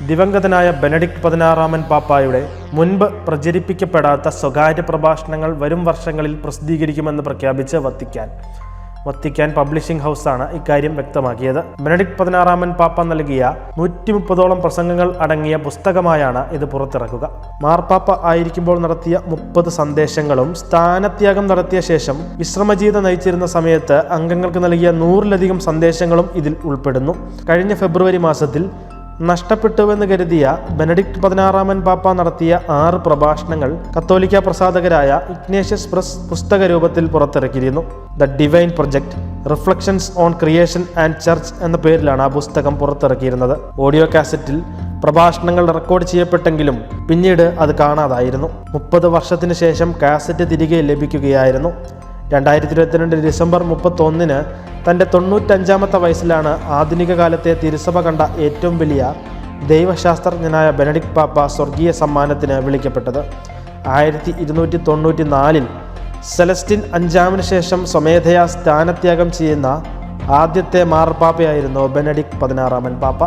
ദിവംഗതനായ Benedict 16 പാപ്പായുടെ മുൻപ് പ്രചരിപ്പിക്കപ്പെടാത്ത സ്വകാര്യ പ്രഭാഷണങ്ങൾ വരും വർഷങ്ങളിൽ പ്രസിദ്ധീകരിക്കുമെന്ന് പ്രഖ്യാപിച്ച് വത്തിക്കാൻ പബ്ലിഷിംഗ് ഹൗസാണ് ഇക്കാര്യം വ്യക്തമാക്കിയത്. ബെനഡിക്ട് 16 പാപ്പ നൽകിയ 130ഓളം പ്രസംഗങ്ങൾ അടങ്ങിയ പുസ്തകമായാണ് ഇത് പുറത്തിറക്കുക. മാർപ്പാപ്പ ആയിരിക്കുമ്പോൾ നടത്തിയ 30 സന്ദേശങ്ങളും സ്ഥാനത്യാഗം നടത്തിയ ശേഷം വിശ്രമജീവിതം നയിച്ചിരുന്ന സമയത്ത് അംഗങ്ങൾക്ക് നൽകിയ 100-ലധികം സന്ദേശങ്ങളും ഇതിൽ ഉൾപ്പെടുന്നു. കഴിഞ്ഞ ഫെബ്രുവരി മാസത്തിൽ നഷ്ടപ്പെട്ടുവെന്ന് കരുതിയ ബെനഡിക്ട് 16 പാപ്പ നടത്തിയ 6 പ്രഭാഷണങ്ങൾ കത്തോലിക്ക പ്രസാധകരായ ഇഗ്നേഷ്യസ് പ്രസ് പുസ്തക രൂപത്തിൽ പുറത്തിറക്കിയിരുന്നു. The divine project reflections on creation and church എന്ന പേരിലാണ് ആ പുസ്തകം പുറത്തിറക്കിയിരുന്നത്. ഓഡിയോ കാസറ്റിൽ പ്രഭാഷണങ്ങൾ റെക്കോർഡ് ചെയ്യപ്പെട്ടെങ്കിലും പിന്നീട് അത് കാണാതായിരുന്നു. 30 വർഷത്തിന് ശേഷം കാസറ്റ് തിരികെ ലഭിക്കുകയായിരുന്നു. 2022 ഡിസംബർ 31 തൻ്റെ 95ാമത്തെ വയസ്സിലാണ് ആധുനിക കാലത്തെ തിരുസഭ കണ്ട ഏറ്റവും വലിയ ദൈവശാസ്ത്രജ്ഞനായ ബെനഡിക്ട് പാപ്പ സ്വർഗീയ സമ്മാനത്തിന് വിളിക്കപ്പെട്ടത്. 1294 സെലസ്റ്റിൻ 5 ശേഷം സ്വമേധയാ സ്ഥാനത്യാഗം ചെയ്യുന്ന ആദ്യത്തെ മാർപ്പാപ്പയായിരുന്നു ബെനഡിക്ട് 16 പാപ്പ.